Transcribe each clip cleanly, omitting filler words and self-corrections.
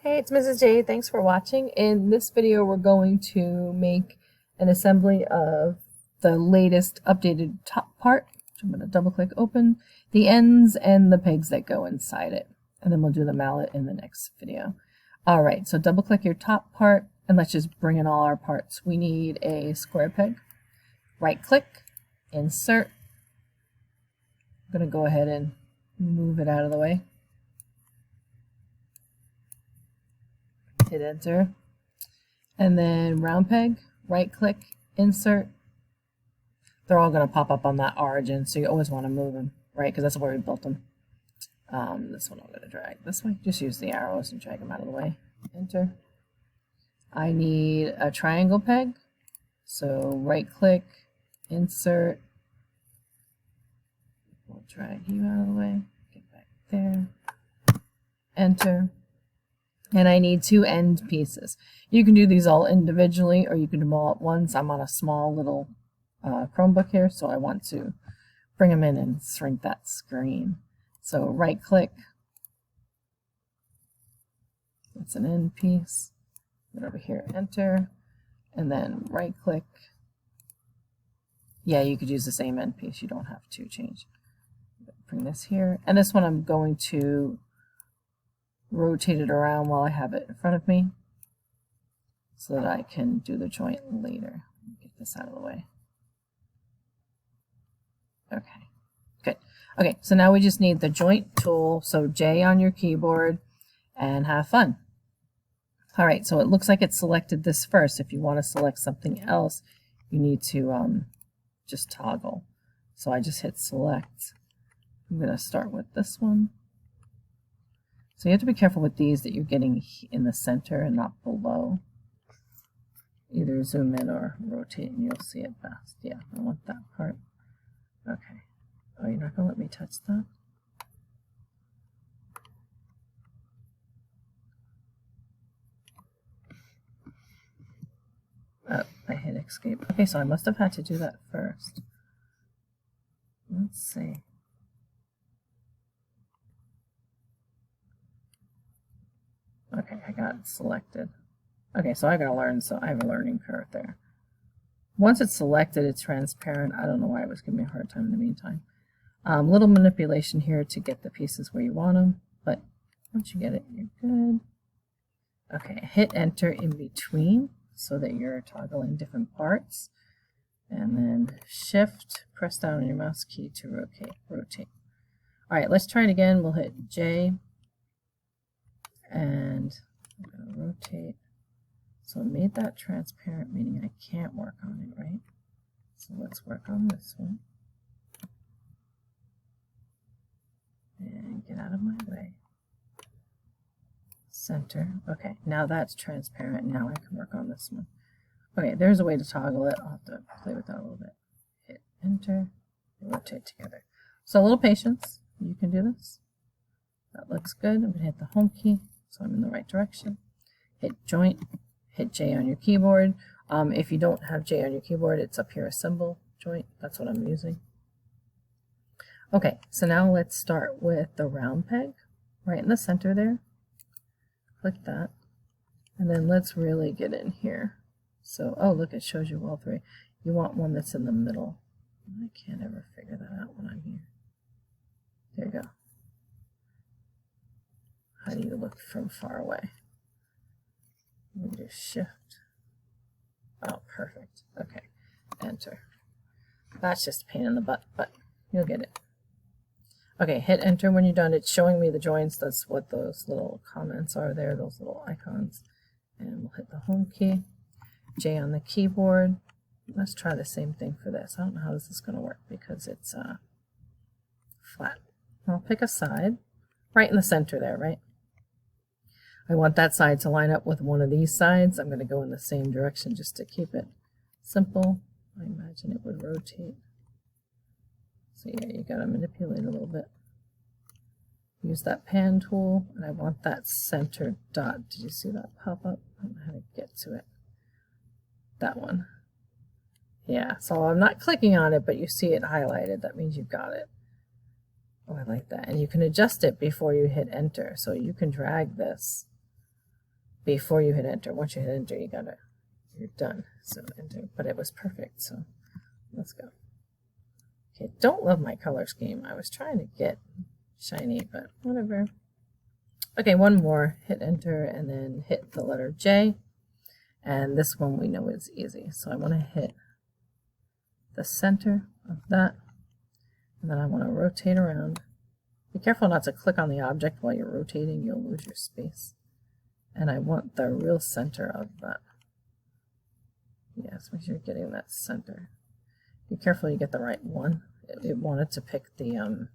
Hey, it's Mrs. J. Thanks for watching. In this video, we're going to make an assembly of the latest updated top part. So I'm going to double click open the ends and the pegs that go inside it. And then we'll do the mallet in the next video. All right, so double click your top part and let's just bring in all our parts. We need a square peg. Right click, insert. I'm going to go ahead and move it out of the way. Hit enter, and then round peg, right click, insert. They're all going to pop up on that origin, so you always want to move them, right? Because that's where we built them. This one I'm going to drag this way. Just use the arrows and drag them out of the way. Enter. I need a triangle peg, so right click, insert. We'll drag you out of the way. Get back there. Enter. And I need 2 end pieces. You can do these all individually or you can do them all at once. I'm on a small little Chromebook here, so I want to bring them in and shrink that screen. So right click, that's an end piece. Get over here, enter, and then right click. Yeah, you could use the same end piece. You don't have to change. Bring this here. And this one I'm going to rotate it around while I have it in front of me so that I can do the joint later. Get this out of the way. Okay, good. Okay, so now we just need the joint tool, so J on your keyboard, and have fun. All right, so it looks like it selected this first. If you want to select something else, you need to just toggle. So I just hit select. I'm going to start with this one. So you have to be careful with these that you're getting in the center and not below. Either zoom in or rotate and you'll see it best. Yeah, I want that part. Okay. Oh, you're not going to let me touch that? Oh, I hit escape. Okay, so I must have had to do that first. Let's see. Okay, I got it selected. Okay, so I gotta learn, so I have a learning curve there. Once it's selected, it's transparent. I don't know why it was giving me a hard time in the meantime. Little manipulation here to get the pieces where you want them, but once you get it, you're good. Okay, hit enter in between so that you're toggling different parts. And then shift, press down on your mouse key to rotate. All right, let's try it again. We'll hit J. And I'm going to rotate. So I made that transparent, meaning I can't work on it, right? So let's work on this one. And get out of my way. Center. Okay, now that's transparent. Now I can work on this one. Okay, there's a way to toggle it. I'll have to play with that a little bit. Hit enter, rotate together. So a little patience. You can do this. That looks good. I'm going to hit the home key. So I'm in the right direction. Hit joint, hit J on your keyboard. If you don't have J on your keyboard, it's up here, a symbol, joint. That's what I'm using. Okay, so now let's start with the round peg, right in the center there. Click that. And then let's really get in here. So, oh, look, it shows you all 3. You want one that's in the middle. I can't ever figure that out when I'm here. There you go. How do you look from far away? Let me just shift. Oh, perfect. Okay, enter. That's just a pain in the butt, but you'll get it. Okay, hit enter when you're done. It's showing me the joints. That's what those little comments are there, those little icons. And we'll hit the home key. J on the keyboard. Let's try the same thing for this. I don't know how this is going to work because it's flat. I'll pick a side. Right in the center there, right? I want that side to line up with one of these sides. I'm going to go in the same direction just to keep it simple. I imagine it would rotate. So yeah, you got to manipulate a little bit. Use that pan tool, and I want that center dot. Did you see that pop up? I don't know how to get to it. That one. Yeah, so I'm not clicking on it, but you see it highlighted. That means you've got it. Oh, I like that. And you can adjust it before you hit enter. So you can drag this before you hit enter. Once you hit enter, you're done. So enter, but it was perfect. So let's go. Okay, don't love my color scheme. I was trying to get shiny, but whatever. Okay, one more. Hit enter and then hit the letter J. And this one we know is easy. So I want to hit the center of that. And then I want to rotate around. Be careful not to click on the object while you're rotating. You'll lose your space. And I want the real center of that. Yes, make sure you're getting that center. Be careful you get the right one. It wanted to pick the,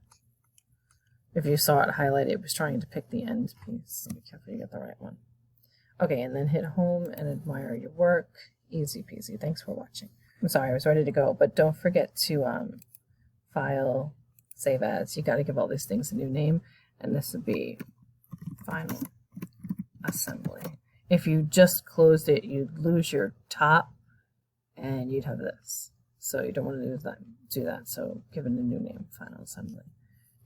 if you saw it highlighted, it was trying to pick the end piece. So be careful you get the right one. Okay, and then hit home and admire your work. Easy peasy. Thanks for watching. I'm sorry, I was ready to go, but don't forget to file, save as. You got to give all these things a new name, and this would be final assembly. If you just closed it, you'd lose your top, and you'd have this. So you don't want to do that. So give it a new name, final assembly.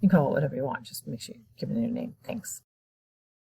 You can call it whatever you want. Just make sure you give it a new name. Thanks.